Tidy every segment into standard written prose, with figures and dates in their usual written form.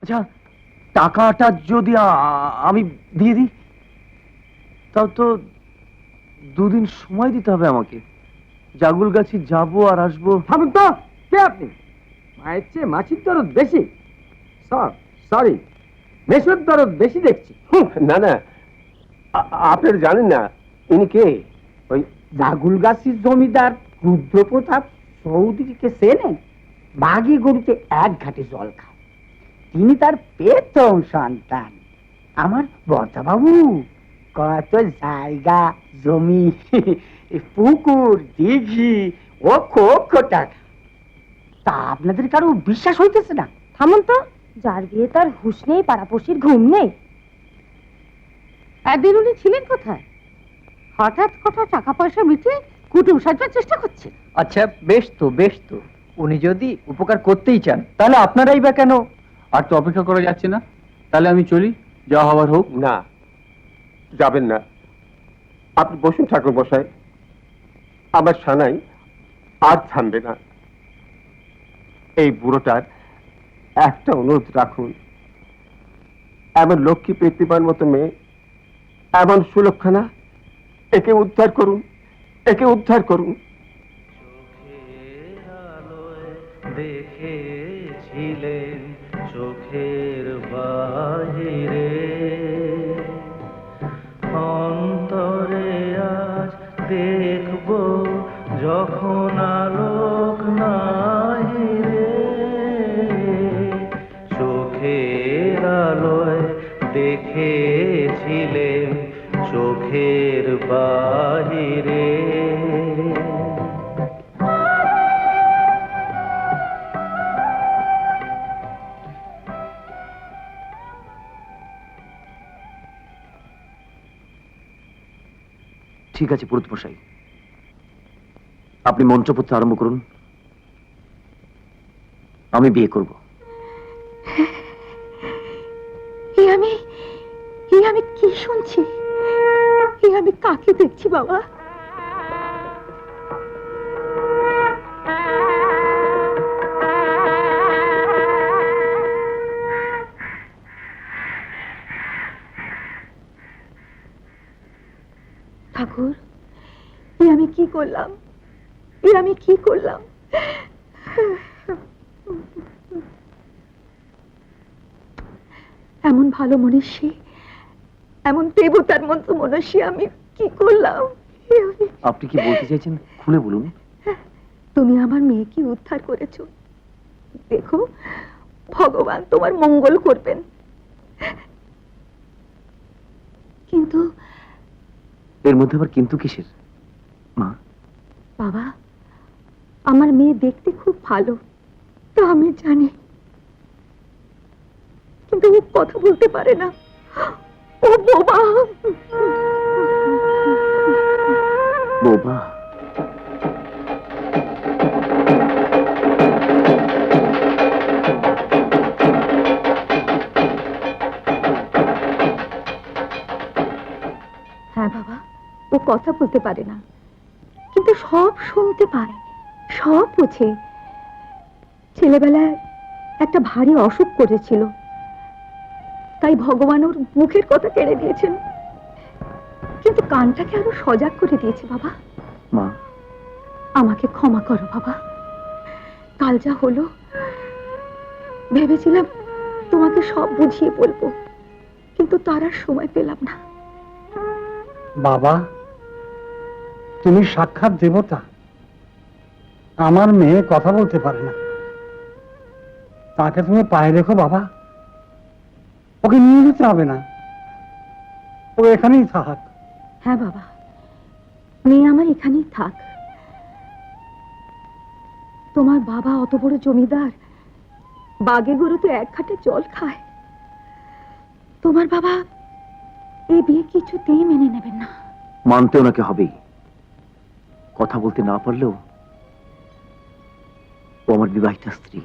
আচ্ছা, টাকাটা যদি আমি দিয়ে দিই, তাও তো 2 দিন সময় দিতে হবে আমাকে। জাগুলগাছি যাবো আর আসবো। থামুন তো, কে আপনি? মায়ের চেয়ে মাছির দরদ বেশি। সরি, মেসোর দরদ বেশি দেখছি। না না, আপনারা জানেন না ইনি কে? ওই জাগুলগাছির জমিদার রুদ্রপ্রতাপ চৌধুরীকে চেনেন? বাঘি গরুতে 1 ঘাটে জল খায়। তিনি তার প্রথম সন্তান। আমার বর্তাবাবু কত জায়গা জমি, পুকুর, দিঘি, অক্ষ টাকা। তা আপনাদের কারো বিশ্বাস হইতেছে না? থামুন তো, যার বিয়ে তার হুঁশ নেই, পাড়াপড়শির ঘুম নেই। একদিন উনি ছিলেন কোথায়? হঠাৎ টাকা পয়সা মিটিয়ে কুটুম সাজবার চেষ্টা করছে। আচ্ছা, বেশ তো উনি যদি উপকার করতেই চান, তাহলে আপনারাই বা কেন? আর তো অপেক্ষা করা যাচ্ছে না, তাহলে আমি চলি, যা হওয়ার হোক। না, যাবেন না। আপনি বসুন ঠাকুর মশাই, আমার সানাই আর থামবে না। এই বুড়োটার একটা অনুরোধ রাখুন, এমন লক্ষ্মী প্রতিভার মতো মেয়ে, এমন সুলক্ষণা, একে উদ্ধার করুন, একে উদ্ধার করুন। দেখেছিলেন চোখের বাহিরে, অন্তরে আজ দেখব যখন আলোক নাহি রে, চোখের আলোয় দেখেছিলেন চোখের বাহিরে। ঠিক আছে পুরোহিত মশাই, আপনি মন্ত্র পড়তে আরম্ভ করুন, আমি বিয়ে করব। আমি কি শুনছি? আমি কাকে দেখছি বাবা? ঠাকুর, আমি কি করলাম? আমি কি করলাম? এমন ভালো মনীষী, এমন দেবতার মতো মনীষী আমি কি করলাম? আপনি কি বলতে চাইছেন খুলে বলুন। তুমি আমার মেয়েকে উদ্ধার করেছো, দেখো ভগবান তোমার মঙ্গল করবেন। কিন্তু এর মধ্যে আবার কিন্তু কিসের মা? বাবা, আমার মেয়ে দেখতে খুব ভালো, তা আমি জানি, কিন্তু ও কথা বলতে পারে না। ও বোবা। বোবা? হ্যাঁ বাবা, ও কথা বলতে পারে না, কিন্তু সব শুনতে পায়, সব বোঝে। ছেলেবেলায় একটা ভারী অসুখ করেছিল, তাই ভগবান ওর মুখের কথা কেড়ে দিয়েছেন, কিন্তু কানটাকে আরো সজাগ করে দিয়েছে। বাবা, মা, আমাকে ক্ষমা করো বাবা। কাল যা হলো, ভেবেছিলাম তোমাকে সব বুঝিয়ে বলবো, কিন্তু তার আর সময় পেলাম না। বাবা, তুমি সাক্ষাৎ দেবতা। আমার মেয়ে কথা বলতে পারে না, তাকে তুমি পায়ে রেখো বাবা। ওকে নিয়ে যেতে হবে না, ও এখানেই থাক। হ্যাঁ বাবা, মেয়ে আমার এখানেই থাক। তোমার বাবা অত বড় জমিদার, বাগে গরু তো 1 ঘাটে জল খায়। তোমার বাবা এই বিয়ে কিছুতেই মেনে নেবেন না। মানতে ওনাকে হবেই, কথা বলতে না পারলেও ও আমার বিবাহিতা স্ত্রী।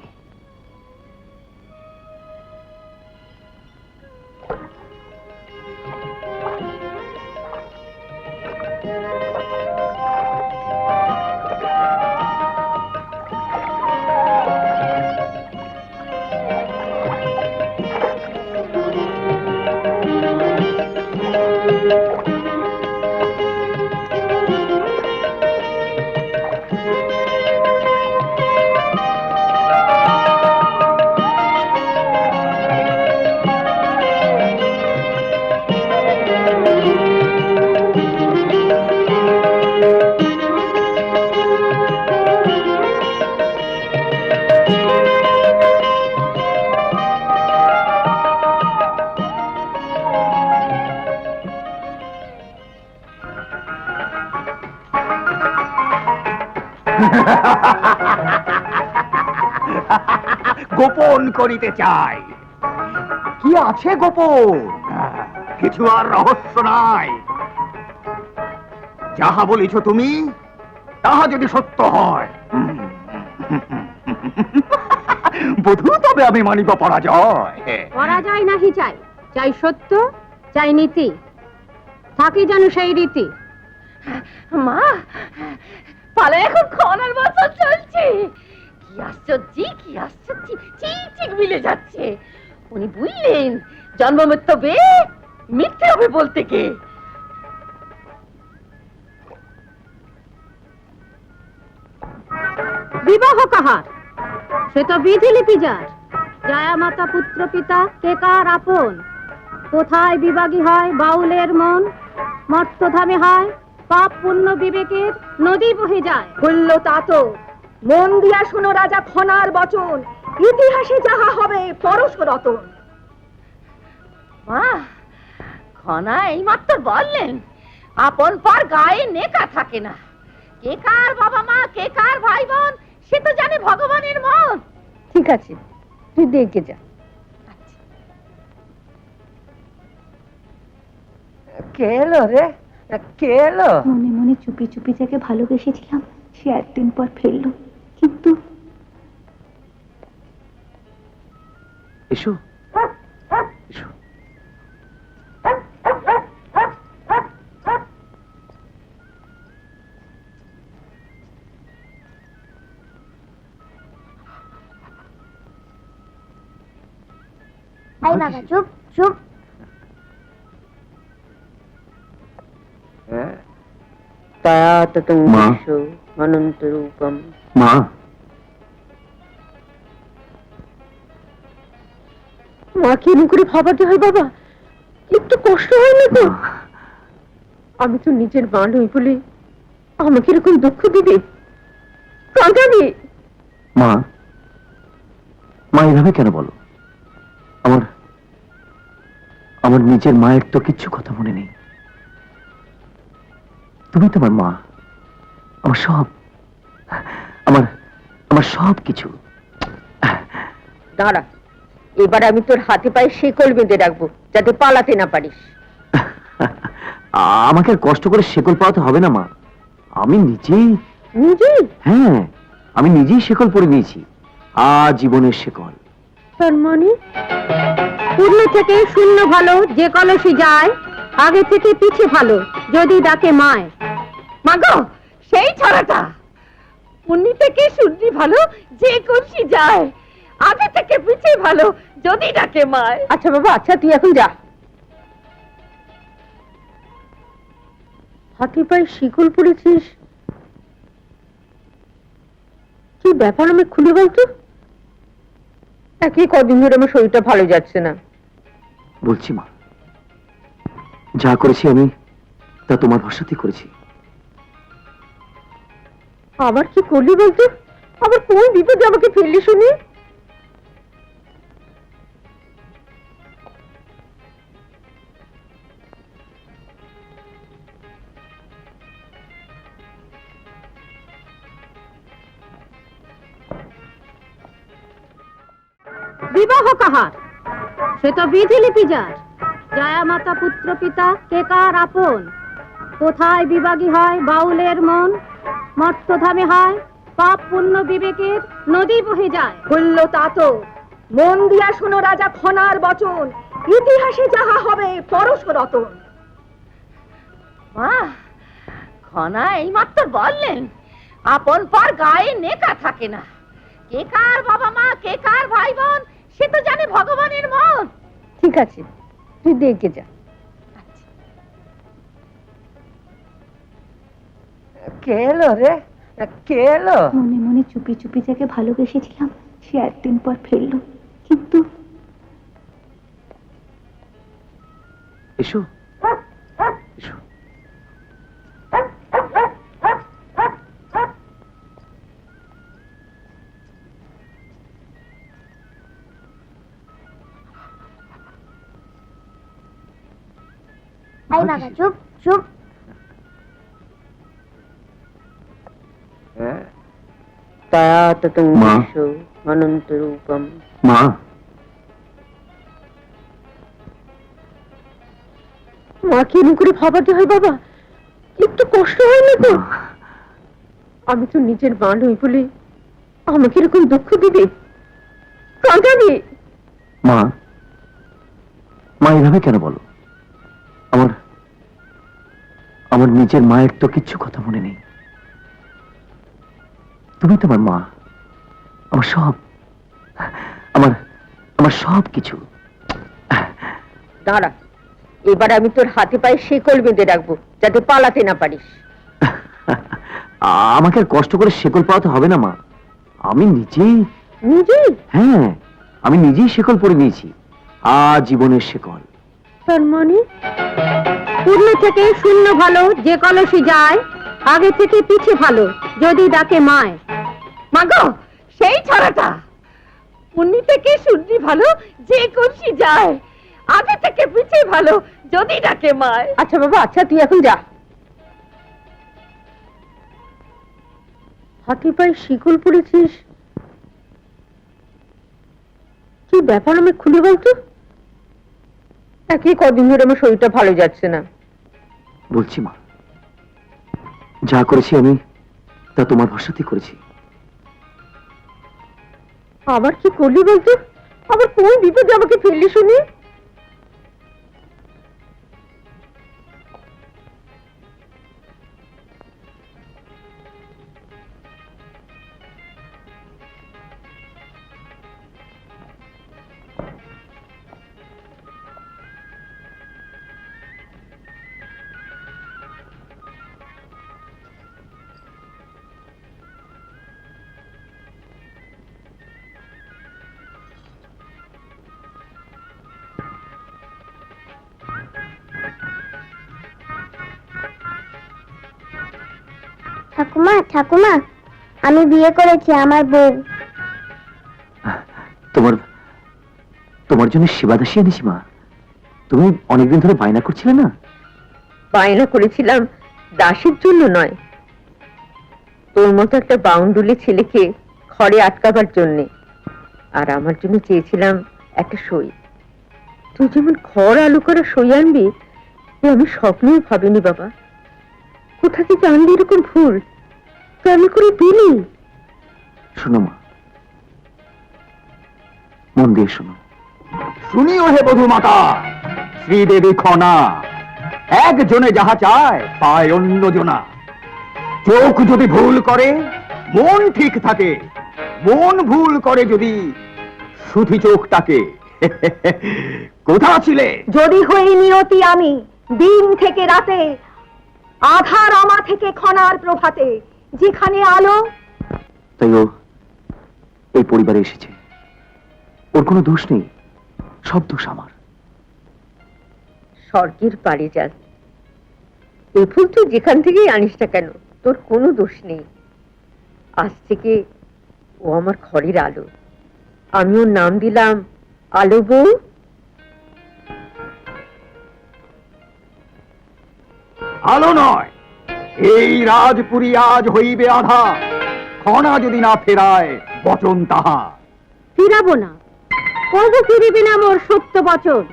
গোপন করিতে চাই। কি আছে গোপন? কিছু আর রহস্য নাই। যাহা বলিছ তুমি, তাহা যদি সত্য হয়, বধূ তবে আমি মানিব পরাজয়। পরাজয় নাহি চাই, চাই সত্য, চাই নীতি, থাকি যেন সেই রীতি। মা, পালা এখন খনার বছর চলছে। কি আশ্চর্য, কি আশ্চর্য, ঠিক ঠিক মিলে যাচ্ছে। উনি বুঝলেন জন্ম মৃত্যু বে মিথ্যে হবে বলতে কে। বিবাহ কাহার, সে তো বিধি লিপি যার। জয়া মাতা পুত্র পিতা কে কার আপন। কোথায় বিভাগী হয় বাউলের মন, মর্তধামে হয় পাপ পুণ্য বিবেকের নদী বহে যায়। বলল তা তো, মন দিয়া শোনো রাজা খনার বচন, ইতিহাসে যাহা হবে পরশ রতন। মা, খনা এই মাত্র বললেন আপন পর গায়ে নেকা থাকে না। কে কার বাবা মা, কে কার ভাই বোন, সে তো জানে ভগবানের মন। ঠিক আছে, তুই দেখে যা। কে এলো রে? কে এলো? মনে মনে চুপি চুপি যাকে ভালোবেসেছিলাম, সে একদিন পর ফিরল, কিন্তু এসো এসো। চুপ চুপ। মা। অনন্ত রূপম। মা, মা কি করে ভাবাতে হয় বাবা? একটু কষ্ট হয় না তো? আমি তো নিজের মা নই বলে আমাকে এরকম দুঃখ দিবে, কাঁদাবে। মা, মা এভাবে কেন বলো? আমার আমার নিজের মায়ের তো কিচ্ছু কথা মনে নেই। তুমি তো আমার মা, আমার সব, আমার আমার সব কিছু। দাঁড়া, এবার আমি তোর হাতে পায়ে শেকল বেঁধে রাখবো যাতে পালাতে না পারিস। আমাকে আর কষ্ট করে শেকল পাওয়াতে হবে না মা, আমি নিজেই। নিজেই? হ্যাঁ, আমি নিজেই শেকল পরে নিয়েছি, আজীবনের শেকল। তার মানে পূর্ণ থেকে শূন্য ভালো যে কলসি যায়, আগে থেকে পিছে ভালো যদি ডাকে মায়। মাগো, সেই ছড়াটা। পুণ্যি থেকে শূন্য ভালো যে কলসি যায়, আগে থেকে পিছে ভালো যদি ডাকে মায়। আচ্ছা বাবা, আচ্ছা তুই এখন যা। হাতে পায়ে শিকল পড়েছিস, কি ব্যাপার আমি খুলে বলতো? একই কদিন ধরে আমার শরীরটা ভালো যাচ্ছে না। বলছি মা, যা করেছি আমি তা তোমার ভরসাতেই করেছি। আবার কি করলি বলতো? আবার কোন বিপদে আমাকে ফেললি শুনি? বিবাহ কাহার, সে তো বিধি লিপি যার। জয়া মাতা পুত্র পিতা কে কার আপন। কোথায় বিভাগী হয় বাউলের মন, মর্তধামে হয় পাপ পুণ্য বিবেকের নদী বহে যায়। বলল তা তো, মন দিয়া শোনো রাজা খনার বচন, ইতিহাসে যাহা হবে পরশ রতন। মা, খনা এই মাত্র বললেন আপন পর গায়ে নেকা থাকে না। কে কার বাবা মা, কে কার ভাই বোন, সে তো জানে ভগবানের মন। ঠিক আছে, তুই দেখে যা। কে এলো রে? কে এলো? মনে মনে চুপি চুপি যাকে ভালোবেসেছিলাম, সে একদিন পর ফিরল, কিন্তু এসো এসো। চুপ চুপ। ততং মা। বিশ্বো অনন্ত রূপম। মা, মাকে এমন করে ভাবাতে হয় বাবা? একটু কষ্ট হয় না তো? আমি তো নিজের মা নই বলে আমাকে এরকম দুঃখ দিবে, কাঁদাবে? মা, মা এভাবে কেন বলো? আমার আমার নিজের মায়ের তো কিচ্ছু কথা মনে নেই। তুমি তো আমার মা, আমার সব, আমার আমার সব কিছু। দাঁড়া, এবার আমি তোর হাতে পায়ে শেকল বেঁধে রাখবো যাতে পালাতে না পারিস। আমাকে আর কষ্ট করে শেকল পাওয়াতে হবে না মা, আমি নিজেই, নিজেই? হ্যাঁ, আমি নিজেই শেকল পরে নিয়েছি, আজীবনের শেকল। তার মানে পূর্ণ থেকে শূন্য ভালো যে কলসি যায়, আগে থেকে পিছে ভালো যদি ডাকে মায়। মাগো, সেই ছড়াটা, পুণ্যি থেকে শূন্য ভালো যে কলসি যায়, আগে থেকে পিছে ভালো যদি ডাকে মায়। আচ্ছা বাবা, আচ্ছা তুই এখন যা। হাতে পায়ে শিকল পড়েছিস, কি ব্যাপার আমি খুলে বলতো? একই কদিন ধরে আমার শরীরটা ভালো যাচ্ছে না। বলছি মা, যা করেছি আমি তা তোমার ভরসাতেই করেছি। আবার কি করলি বলতো? আবার কোন বিপদে আমাকে ফেললি শুনি? ঠাকুমা, ঠাকুমা, আমি বিয়ে করেছি, আমার বউ। তোমার তোমার জন্য সেবাদাসী এনেছি মা। তুমি অনেকদিন ধরে বায়না করছিলে না? বায়না করেছিলাম দাসের জন্য নয়, তোর মতো একটা বাউন্ডুলে ছেলেকে ঘরে আটকাবার জন্যে। আর আমার জন্য চেয়েছিলাম একটা সই। তুই যেমন ঘর আলু করা সই আনবি, এ আমি স্বপ্নেও ভাবিনি বাবা। কোথা থেকে আনলি এরকম ফুল? কেন করে দিলি? শোনো মা, মন দিয়ে শোনো। শুনিও হে বধূ মাতা, শ্রীদেবী খনা, একজনে যাহা চায় পায় অন্য জনা। চোখ যদি ভুল করে মন ঠিক থাকে, মন ভুল করে যদি সুধি চোখটাকে। কোথা ছিলে? যদি হই নিয়তি আমি দিন থেকে রাতে, আধার আমা থেকে খনার প্রভাতে, যেখানে আলো। তাই ও এই পরিবারে এসেছে, ওর কোনো দোষ নেই, সব দোষ আমার। স্বর্গের পারিজাত, এই ফুল তুই যেখান থেকেই আনিস না কেন, তোর কোনো দোষ নেই। আজ থেকে ও আমার ঘরের আলো। আমি ওর নাম দিলাম আলো বউ। আলো নয়, এই রাজপুরী আজ হইবে আধা, খনা যদি না ফেরায় বচন তাহা। ফিরাবো না, কবু ফিরিবি না মোর সত্য বচন,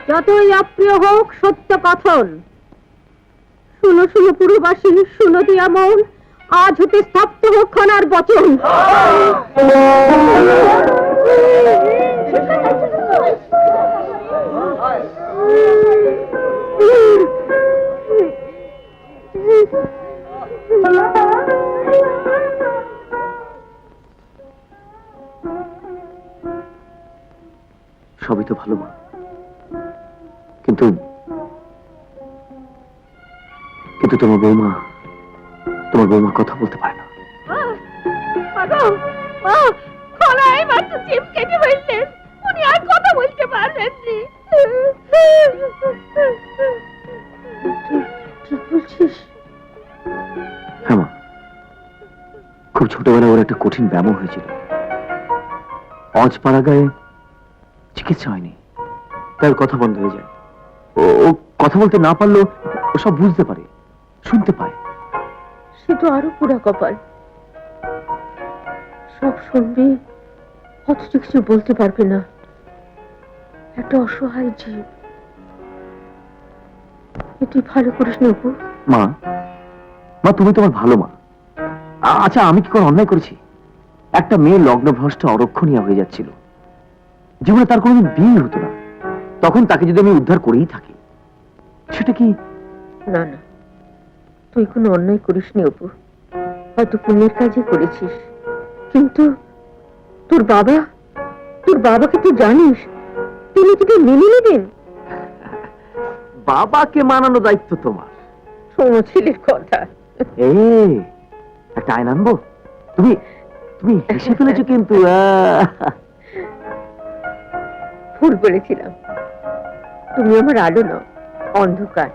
যতই অপ্রিয় হোক সত্য কথন। শুনো শুনো পুরবাসী, শুনো দিয়া মন, আজ হতে স্তব্ধ হোক খনার বচন। সবই তো ভালো মা, কিন্তু কিন্তু তোমার বৌমা কথা বলতে পারে না। খনায় মাত্র চিপ কেটে ফেললেন, উনি আর কথা বলতে পারবেন নি। ঠিক বলছিস? হ্যাঁ মা, খুব ছোটবেলায় ওর একটা কঠিন ব্যামো হয়েছিল। অজপাড়া গায়ে চিকিৎসা হয়নি, তাই ওর কথা বন্ধ হয়ে যায়। ও কথা বলতে না পারলেও ও সব বুঝতে পারে, শুনতে পায়। সে তো আরো পুরা কপাল। সব শুনবি, অথচ কিছু বলতে পারবে না। একটা অসহায় জীব। এটি ভালো করিস না অপু। মা, মা তুমি তোমার ভালো মা। আচ্ছা আমি কি কোনো অন্যায় করেছি? একটা মেয়ে লগ্নভ্রষ্ট অরক্ষণীয় হয়ে যাচ্ছিল, জীবনে তার কোনোদিন বিয়ে হতো না, তখন তাকে যদি আমি উদ্ধার করেই থাকি, সেটা কি? না না, তুই কোনো অন্যায় করিসনি অপু, হয়তো পুণ্যের কাজই করেছিস, কিন্তু তোর বাবাকে তুই জানিস, তিনি তোকে মেনে নেবেন? বাবাকে মানানো দায়িত্ব তোমার। শোনো ছেলের কথা। একটা আইন আনবো? তুমি তুমি হেসে ফেলেছো কিন্তু। ভুল বলেছিলাম। তুমি আমার আলো নাও, অন্ধকার,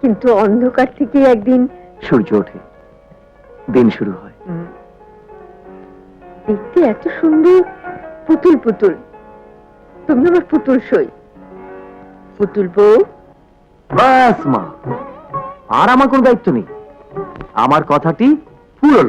কিন্তু অন্ধকার থেকে একদিন সূর্য ওঠে, দিন শুরু হয়। দেখতে এত সুন্দর, পুতুল পুতুল। তুমি আমার পুতুল সই, পুতুল বউ। বাস মা, আর আমার কোনো দায়িত্ব নেই। আমার কথাটি পুরল।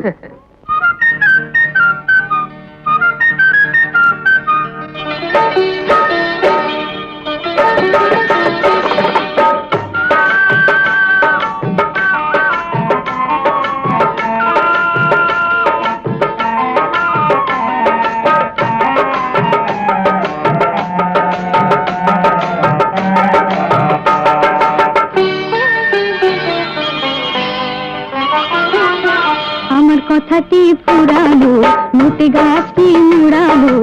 আমার কথাটি ফুরালো, মোটে গাছটি মুড়ালো,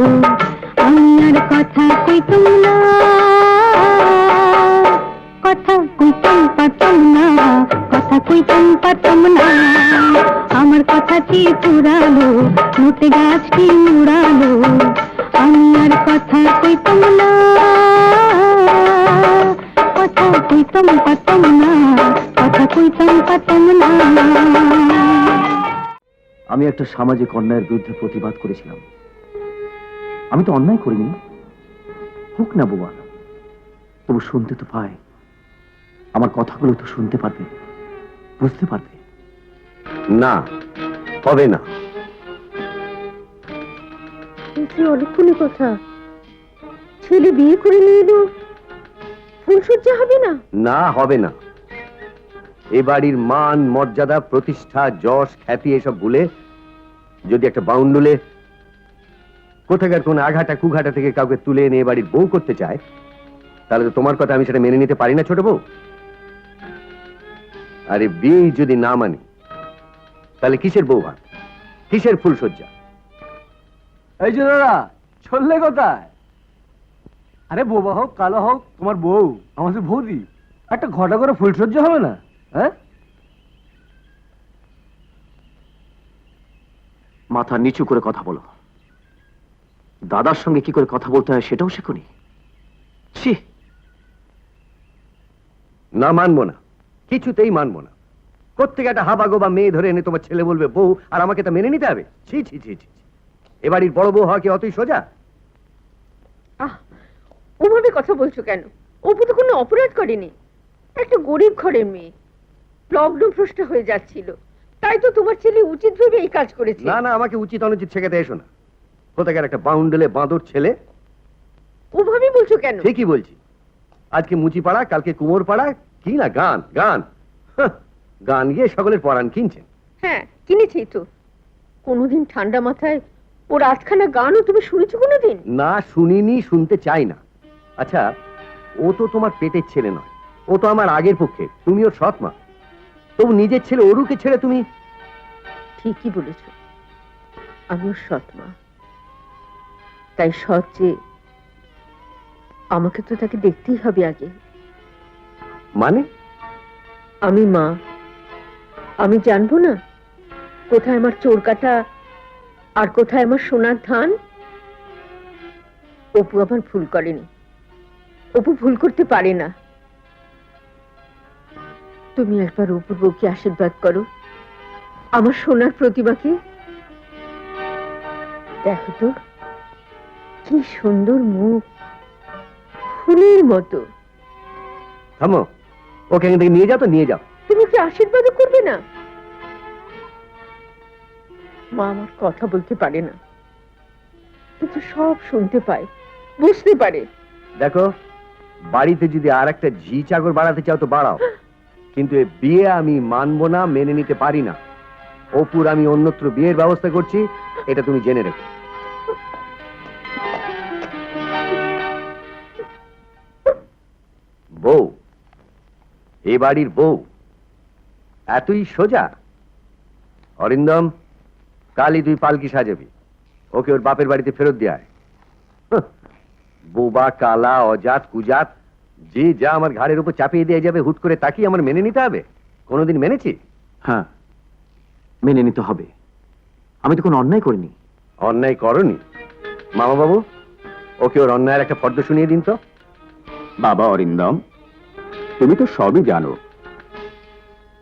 আমি আর কথা কইতাম না, কথা কইতাম পারতাম না, কথা কইতাম পারতাম না। আমার কথাটি ফুরালো, মোটে গাছটি মুড়ালো, আমি আর কথা কইতাম না, কথা কইতাম পারতাম না, কথা কইতাম পারতাম না। আমি একটা সামাজিক অন্যায়ের বিরুদ্ধে প্রতিবাদ করেছিলাম। আমি তো অন্যায় করিনি, হোক না বোমা, তবু শুনতে তো পায়। আমার কথাগুলো তো শুনতে পারবে, বুঝতে পারবে। না, হবে না। কি অলক্ষণের কথা! ছেলে বিয়ে করে নিয়ে এলো, ফুলসজ্জা হবে না? না, হবে না। এ বাড়ির মান, মর্যাদা, প্রতিষ্ঠা, যশ, খ্যাতি এসব ভুলে যদি একটা বাউন্ডুলে কোথাকার কোন আঘাটা কুঘাটা থেকে কাউকে তুলে এনে এ বাড়ির বউ করতে চায়, তাহলে তো তোমার কথা আমি সেটা মেনে নিতে পারি না ছোট বউ। আরে বিয়ে যদি না মানি, তাহলে কিসের বউ ভাত, কিসের ফুলসজ্জা? এই যে দাদা, চললে কোথায়? আরে বোবা হোক কালো হোক, তোমার বউ আমাদের বৌদি, একটা ঘটা করে ফুলসজ্জা হবে না? হ্যাঁ, মাথা নিচু করে কথা বলো। দাদার সঙ্গে কি করে কথা বলতে হয় সেটাও শেখনি। ছি, না, মানবো না, কিছুতেই মানবো না। কোত্থেকে একটা হাবাগোবা মেয়ে ধরে এনে তোমার ছেলে বলবে বউ, আর আমাকে তা মেনে নিতে হবে? ছি ছি ছি ছি। এ বাড়ির বড় বউ হওয়া কি অতই সোজা? ওভাবে কথা বলছো কেন? অপু তো কোনো অপরাধ করেনি, একটা গরিব ঘরের মেয়ে, লগ্নভ্রষ্ট হয়ে যাচ্ছিল, তাই তো তোমার ছেলে উচিত ভেবে এই কাজ করেছে। না না, আমাকে উচিত অনুচিত শেখাতে এসো না। কোথাকার একটা বাউন্ডেলে বাঁদর ছেলে। ওভাবে বলছো কেন? ঠিকই বলছি। আজকে মুচি পাড়া, কালকে কুমোর পাড়া, কি না গান গান। হাহ, গান গিয়ে সকলের পরাণ কিনছেন। হ্যাঁ, কিনেছি তো। কোনোদিন ঠান্ডা মাথায় ওর আধখানা গানও তুমি শুনেছো কোনোদিন? না, শুনিনি, শুনতে চাই না। আচ্ছা, ও তো তোমার পেটের ছেলে নয়, ও তো আমার আগের পক্ষে, তুমি ওর সৎ মা। তবু নিজের ছেলে অরুকে ছেড়ে তুমি। ঠিকই বলেছ, আমি ওর সৎ মা, তাই সৎ যে আমাকে তো তাকে দেখতেই হবে আগে। মানে? আমি মা, আমি জানবো না কোথায় আমার চোর কাটা আর কোথায় আমার সোনার ধান? অপু আমার ভুল করেনি, অপু ভুল করতে পারে না। তুমি একবার অপুর বউকে আশীর্বাদ করো, আমার সোনার প্রতিমাকে। দেখো তো কি সুন্দর মুখ, ফুলের মতো। থামো, ওকে এখান থেকে নিয়ে যাও তো, নিয়ে যাও। তুমি কি আশীর্বাদও করবে না? মা আমার কথা বলতে পারে না, কিন্তু সব শুনতে পায়, বুঝতে পারে। দেখো, বাড়িতে যদি আর একটা ঝি চাকর বাড়াতে চাও তো বাড়াও, কিন্তু এ বিয়ে আমি মানবো না, মেনে নিতে পারি না। অপুর আমি অন্যত্র বিয়ের ব্যবস্থা করছি, এটা তুমি জেনে রেখো। বউ, এ বাড়ির বউ এতই সোজা? অরিন্দম, কালই তুই পালকি সাজাবি, ওকে ওর বাপের বাড়িতে ফেরত দিয়ে আয়। বোবা, কালা, অজাত, কুজাত, যে যা আমার ঘাড়ের উপর চাপিয়ে দিয়ে যাবে হুট করে তাকিয়ে আমার মেনে নিতে হবে? কোনোদিন মেনেছি? হ্যাঁ, মেনে নিতে হবে। আমি তো কোনো অন্যায় করিনি। অন্যায় করনি? মামা বাবু, ওকে ওর অন্যায়ের একটা ফর্দ শুনিয়ে দিন তো। বাবা অরিন্দম, তুমি তো সবই জানো,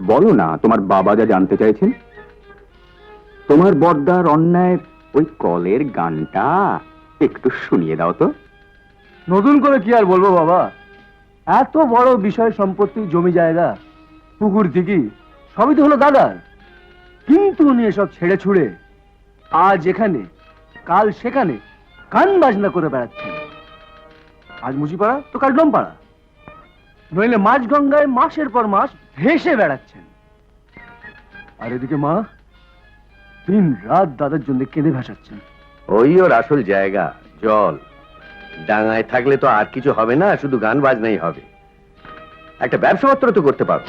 বলো না তোমার বাবা যা জানতে চাইছেন। তোমার বড়দার অন্যায়ের ওই কলের গানটা একটু শুনিয়ে দাও তো। নতুন করে কি আর বলবো বাবা, এত বড় বিষয় সম্পত্তি, জমি জায়গা, পুকুর দিঘি সবই তো হলো দাদার, কিন্তু উনি এসব ছেড়ে ছুড়ে আজ এখানে কাল সেখানে কান বাজনা করে বেড়াচ্ছেন। আজ মুচিপাড়া তো কাল ডোমপাড়া, নইলে মাঝ গঙ্গায় মাসের পর মাস ভেসে বেড়াচ্ছেন। আর এদিকে মা দিন রাত দাদার জন্য কেঁদে ভাসাচ্ছেন। ওই ওর আসল জায়গা, জল। ডাঙায় থাকলে তো আর কিছু হবে না, শুধু গান বাজনাই হবে। একটা ব্যবসা পত্র তো করতে পারো।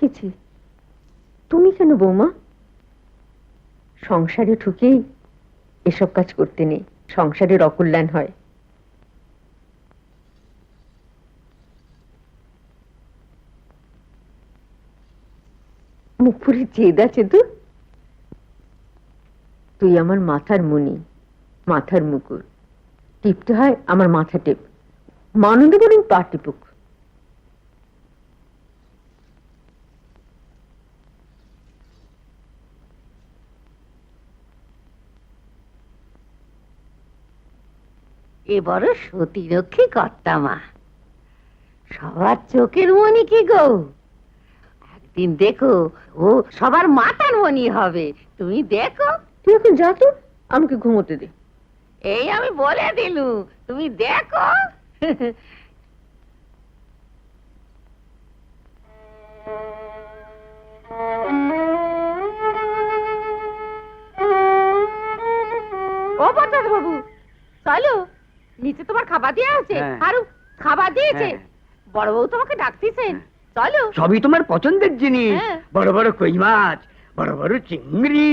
ছি ছি, তুমি কেন বৌমা? সংসারে ঢুকেই এসব কাজ করতে নেই, সংসারের অকল্যাণ হয়। মুখ পুরে জেদ আছে তো? তুই আমার মাথার মণি, মাথার মুকুর, টিপতে হয় আমার মাথা টেপ, মানন্দ বরং পা টিপুক। এবারও সতীরক্ষী কর্তা মা, সবার চোখের মনি কি গো, একদিন দেখো ও সবার মাথার মনি হবে, তুমি দেখো। তুই এখন যা তো, আমাকে ঘুমোতে দে। এই আমি বলে দিলু, তুমি দেখো। ও বরদাদ বাবু, চলো, নিচে তোমার খাবার দেওয়া আছে। হ্যাঁ। আর খাবার দিয়েছে, হ্যাঁ। বড় বউ তোমাকে ডাকতেছেন, চলো। সবই তোমার পছন্দের জিনিস, হ্যাঁ। বড় বড় কই মাছ, বড় বড় চিংড়ি,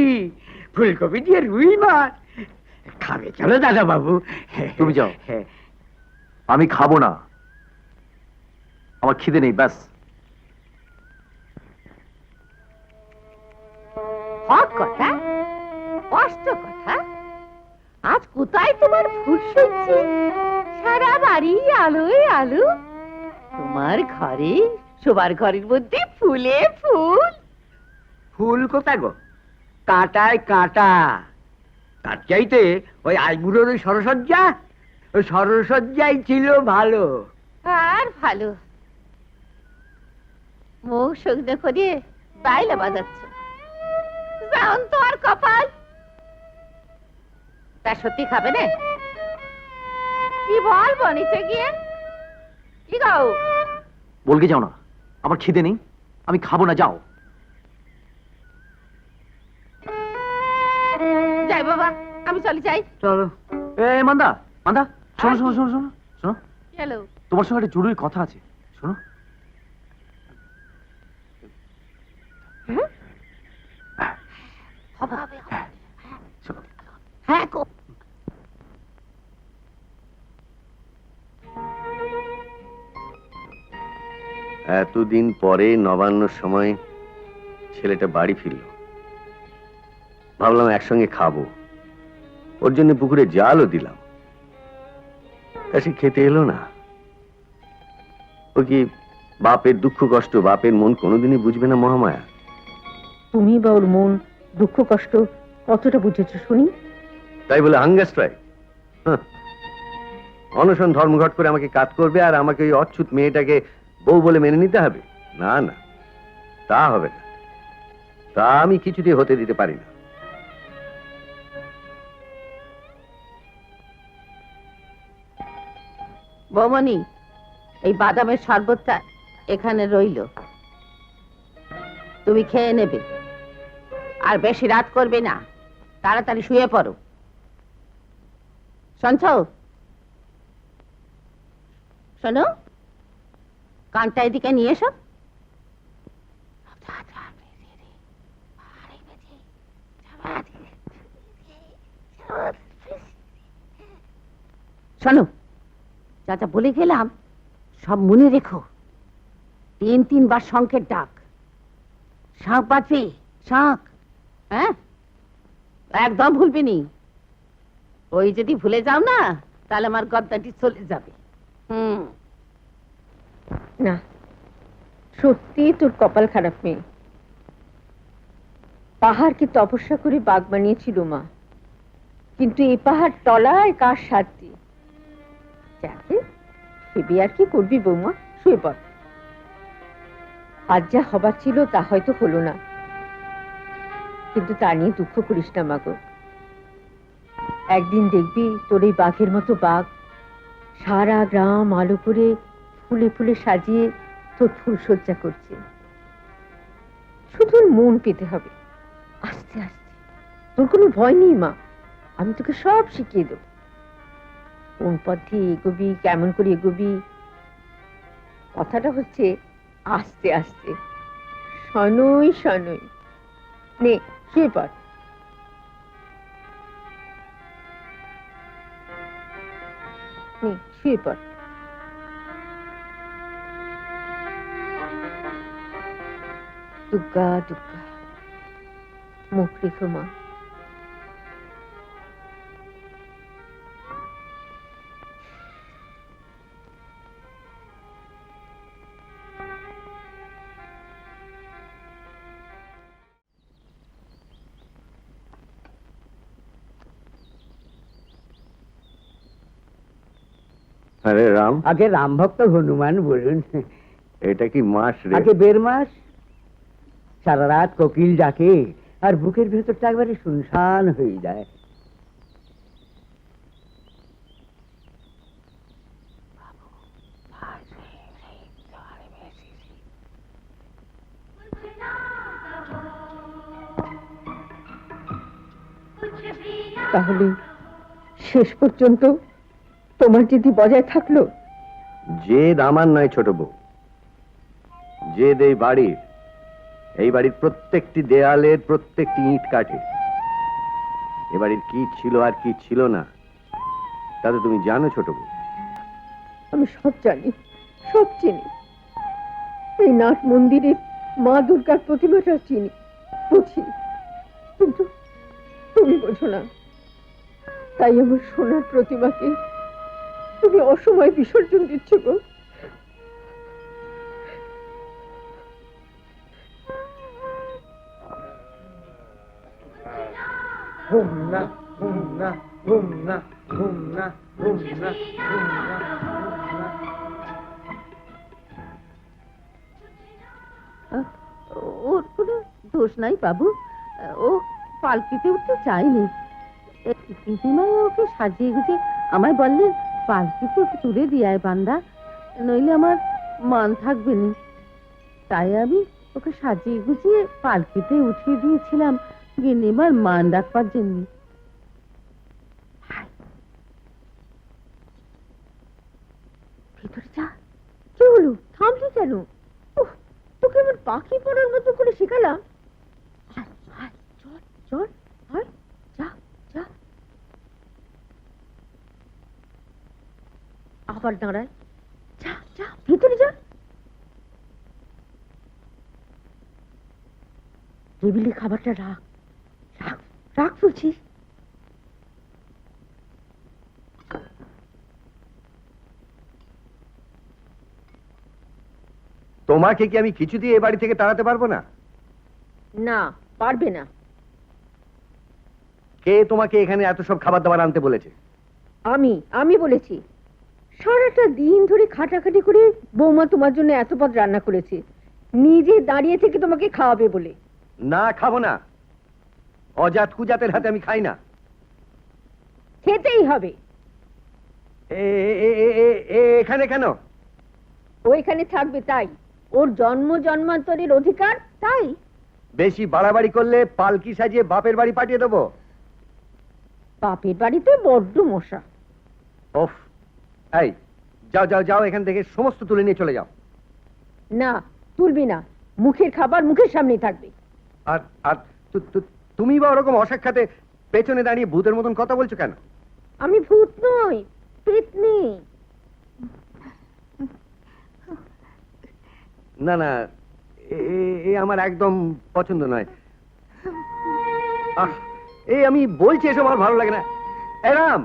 ফুলকপি দিয়ে রুই মাছ। খাবে চলো দাদা বাবু। তুমি যাও, আমি খাবো না, আমার খিদে নেই, ব্যাস। হক কথা, স্পষ্ট কথা। আজ কোথায় তোমার ফুলসজ্জি, সারা বাড়ি আলোয় আলো, তোমার ঘরে শোবার ঘরের মধ্যে ফুলে ফুল। ফুল কোথায় গো, কাঁটায় কাঁটা। তার চাইতে ওই আইবুড়োর ওই সরসজ্জা, ওই সরসজ্জাই ছিল ভালো। আর ভালো, মুখ শুকনো করে বাইলে বাজাচ্ছ, যেমন তোমার কপাল। তা সত্যি খাবে না? কি বলবো নিচে গিয়ে? কি গাও? বলকে যাও না, আমার খিদে নেই, আমি খাবো না, যাও। যাই বাবা, আমি চলে যাই। চলো। মান্দা, মান্দা, শোনো শোনো শোনো শোনো শোনো, হ্যালো, তোমার সঙ্গে একটা জরুরি কথা আছে, শোনো। হবে হবে হবে। শোনো। হ্যাঁ গো। এতদিন পরে নবান্নর সময় ছেলেটা বাড়ি ফিরল, ভাবলাম একসঙ্গে খাবো, ওর জন্য পুকুরে জালও দিলাম, তা সে খেতে এলো না। ও কি বাপের দুঃখ কষ্ট, বাপের মন কোনোদিনই বুঝবে না মহামায়া? তুমি বা ওর মন দুঃখ কষ্ট কতটা বুঝেছো শুনি? তাই বলে হাঙ্গার স্ট্রাইক? অনশন ধর্মঘট করে আমাকে কাজ করবে আর আমাকে ওই অচ্ছুত মেয়েটাকে বউ বলে মেনে নিতে হবে? না না, তা হবে না, তা আমি কিছুতেই হতে দিতে পারি না। বৌমনি, এই বাদামের শরবতটা এখানে রইল, তুমি খেয়ে নেবে, আর বেশি রাত করবে না, তাড়াতাড়ি শুয়ে পড়ো। শুনছ? শোনো, কানটা এদিকে নিয়ে এসো। শোনো, যা যা বলে গেলাম সব মনে রেখো। 3 বার শঙ্খের ডাক, শাঁখ বাজবে, শাঁখ, হ্যাঁ? একদম ভুলবি নি। ওই যদি ভুলে যাও না, তাহলে আমার গদ্দাটি চলে যাবে। না, সত্যি তোর কপাল খারাপ মেয়ে। পাহাড়কে তপস্যা করে বাঘ বানিয়েছিল মা, কিন্তু এই পাহাড় তলায় কার সাথে? যাকে সেবি আর কি করবি বৌমা, শুয়ে পড়। আজ যা হবার ছিল তা হয়তো হলো না, কিন্তু তা নিয়ে দুঃখ করিস না মাগো। একদিন দেখবি তোর এই বাঘের মতো বাঘ সারা গ্রাম আলো করে ফুলে ফুলে সাজিয়ে তোর ফুলসজ্জা করছে। শুধু মন পেতে হবে, আস্তে আস্তে। তোর কোনো ভয় নেই মা, আমি তোকে সব শিখিয়ে দেব। কোন পথে এগোবি, কেমন করে এগোবি, কথাটা হচ্ছে আস্তে আস্তে, শনই শনই। নে শুয়ে পড়। নে শুয়ে পড়। দুর্গা দুর্গা, মুখ রেখো মা। আরে রাম, আগে রাম ভক্ত হনুমান বলুন। এটা কি মাস রে? আগে 1.5 মাস। সারা রাত কোকিল ডাকে আর বুকের ভেতরটা একবারে শুনশান হয়ে যায়। তাহলে শেষ পর্যন্ত তোমার যদি বজায় থাকলো? জেদ আমার নয় ছোট বউ, জেদ এই বাড়ির, এই বাড়ির প্রত্যেকটি দেয়ালের প্রত্যেকটি ইট কাঠে। এ বাড়ির কি ছিল আর কি ছিল না তা তো তুমি জানো ছোট বউ। আমি সব জানি, সব চিনি। এই নাট মন্দিরের মা দুর্গার প্রতিমাটা চিনি, বুঝি, কিন্তু তুমি বোঝো না। তাই আমার সোনার প্রতিমাকে তুমি অসময় বিসর্জন দিচ্ছ গো। হুম না, হুম না, হুম না, হুম না, হুম না, হুম না। ওর কোনো দোষ নাই বাবু, ও পালকিতে উঠতে চায়নি। পিসিমাই ওকে সাজিয়ে গুছিয়ে আমায় বললেন, পালকিতে ওকে তুলে দিয়ে বান্দা, নইলে আমার মান থাকবে না। তাই আমি ওকে সাজিয়ে গুছিয়ে পালকিতে উঠিয়ে দিয়েছিলাম গিন্নিমার মান রাখবার জন্য। ভেতরে যা। কি হলো, থামলি কেন? উফ, তোকে আমার পাখি পড়ার মতো করে শেখালাম। আয়, আয়, চল চল, আয়, যা যা। আবার দাঁড়ায়, যা যা, ভেতরে যা। টেবিলে খাবারটা রাখ, রাখ, রাখ বলছি। তোমাকে কি আমি কিছু দিয়ে এ বাড়ি থেকে তাড়াতে পারবো না? না, পারবে না। কে তোমাকে এখানে এত সব খাবার দাবার আনতে বলেছে? আমি বলেছি। সারাটা দিন ধরে খাটাখাটি করে বৌমা তোমার জন্য এত পদ রান্না করেছে, নিজে দাঁড়িয়ে থেকে তোমাকে খাওয়াবে বলে। না, খাবো না। অজাত কুজাতের হাতে আমি খাই না। খেতেই হবে। এখানে কেন? ও এখানে থাকবে তাই, ওর জন্ম জন্মান্তরের অধিকার তাই। বেশি বাড়াবাড়ি করলে পালকি সাজিয়ে বাপের বাড়ি পাঠিয়ে দেবো। বাপের বাড়িতে বড্ড মশা। ওফ, এই যাও যাও যাও, এখান থেকে সমস্ত তুলে নিয়ে চলে যাও। না, তুলবি না, মুখের খাবার মুখের সামনেই থাকবে। আর আর তুমি বা ওরকম অসাক্ষাতে পেছনে দাঁড়িয়ে ভূতের মতন কথা বলছো কেন? আমি ভূত নই, পেতনি। না না, এ আমার একদম পছন্দ নয়। এই আমি বলছি, এসব আমার ভালো লাগে না। এ রাম,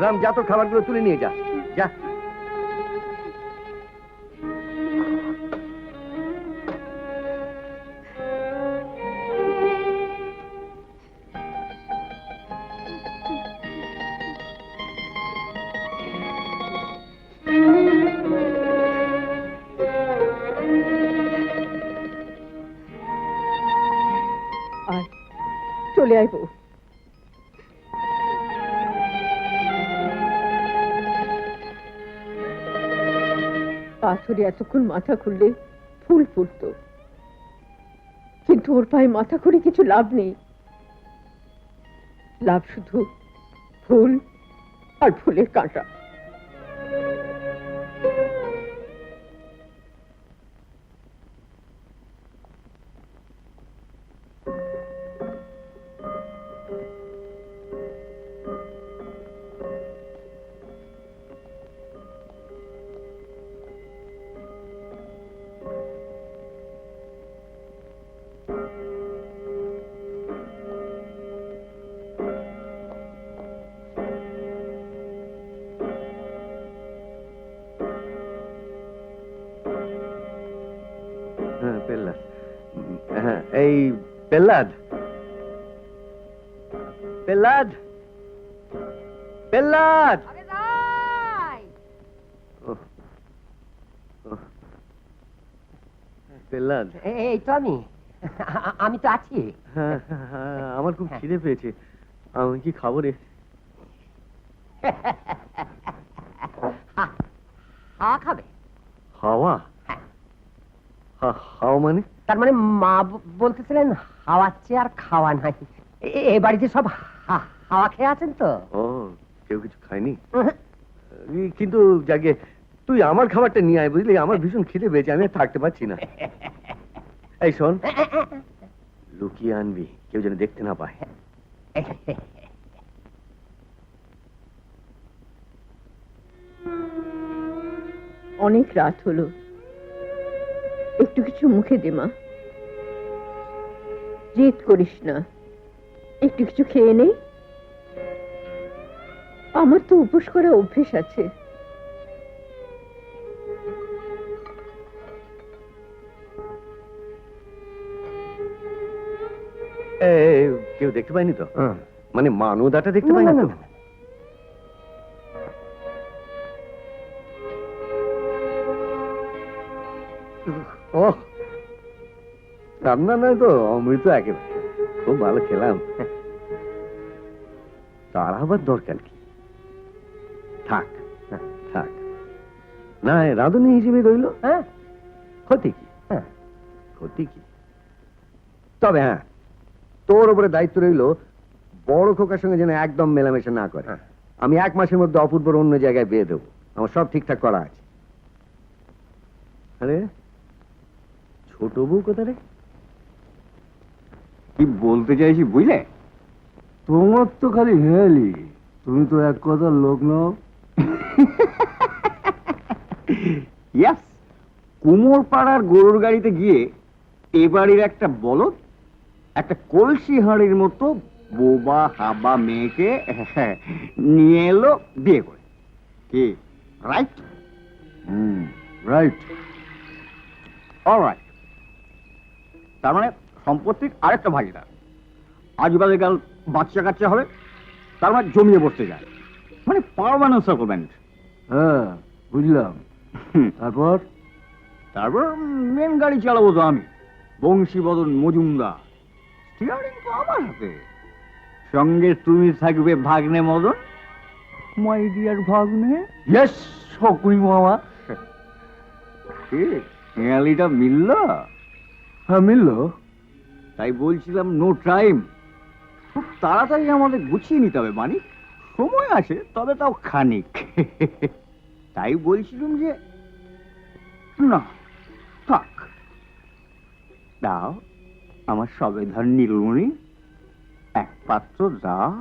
রাম, যা তোর খাবারগুলো তুলে নিয়ে যা, যা। আর চলে আয় বউ। পাথরে এতক্ষণ মাথা খুললে ফুল ফুটত, কিন্তু ওর পায়ে মাথা করে কিছু লাভ নেই। লাভ শুধু ফুল আর ফুলের কাঁটা। পেল্লাদ, এই পেল্লাদ, পেল্লাদ, পেল্লাদ। পেল্লাদ, এই তো আমি তো আছি। আমার খুব খিদে পেয়েছে, আমি কি খাবো রে? হাওয়া খাবে? হাওয়া? হাওয়া মানে? তার মানে মা বলতেছিলেন হাওয়াচ্ছে আর খাওয়া নাই। এ বাড়িতে সব হাওয়া খেয়ে আছেন তো? ও, কেউ কিছু খায়নি? কিন্তু যাকে তুই আমার খাবারটা নিয়ে আয়, বুঝলি? আমার ভীষণ খিদে পেয়েছে, আমি আর থাকতে পারছি না। এই শোন, লুকিয়ে আনবি, কেউ যেন দেখতে না পায়। অনেক রাত হলো, একটু কিছু মুখে দে মা। জেদ করিস না, একটু কিছু খেয়ে নেই। আমার তো উপোস করা অভ্যেস আছে। কেউ দেখতে পায়নি তো? মানে মানুদাটা দেখতে পায় না তো? ও, রান্না নয় তো, অমৃত একেবারে। খুব ভালো খেলাম। তার আবার দরকার কি? থাক থাক, না রাঁধুনি হিসেবে রইল। হ্যাঁ, ক্ষতি কি? ক্ষতি কি? তবে হ্যাঁ, তোর উপরে দায়িত্ব রইল বড় খোকার সঙ্গে যেন একদম মেলামেশা না করে। আমি 1 মাসের মধ্যে অপূর্বর অন্য জায়গায় বিয়ে দেবো, আমার সব ঠিকঠাক করা আছে। আরে ছোট বউ কোথা রে? কি বলতে চাইছি বুঝলে? তোমার তো খালি হেয়ালি, তুমি তো এক কথার লোক নও। কুমোর পাড়ার গরুর গাড়িতে গিয়ে এ বাড়ির একটা বলদ একটা কলসি হাঁড়ির মতো বোবা হাবা মেয়েকে নিয়ে এলো বিয়ে করে। কি রাইট? রাইট। অলরাইট। তার মানে সম্পত্তির আরেকটা ভাগিদার। আজ বাদে কাল বাচ্চা কাচ্চা হবে, তার মানে জমিয়ে বসতে যায়, মানে পার্মানেন্ট সেটেলমেন্ট। হ্যাঁ, বুঝলাম। তারপর? তারপর মেন গাড়ি চালাবো তো আমি, বংশীবদন মজুমদার। স্টিয়ারিং তো আমার হাতে, সঙ্গে তুমি থাকবে ভাগ্নে মদন, মাই ডিয়ার ভাগ্নে। ইয়েস শকুনি মামা। খেয়ালিটা মিলল? হ্যাঁ, মিলল। তাই বলছিলাম নো টাইম, খুব তাড়াতাড়ি আমাদের গুছিয়ে নিতে হবে। মানে সময় আছে, তবে তাও খানিক। তাই বলছিলাম যে না থাক, দাও আমার সবেধার নীলমণি, এক পাত্র দাও।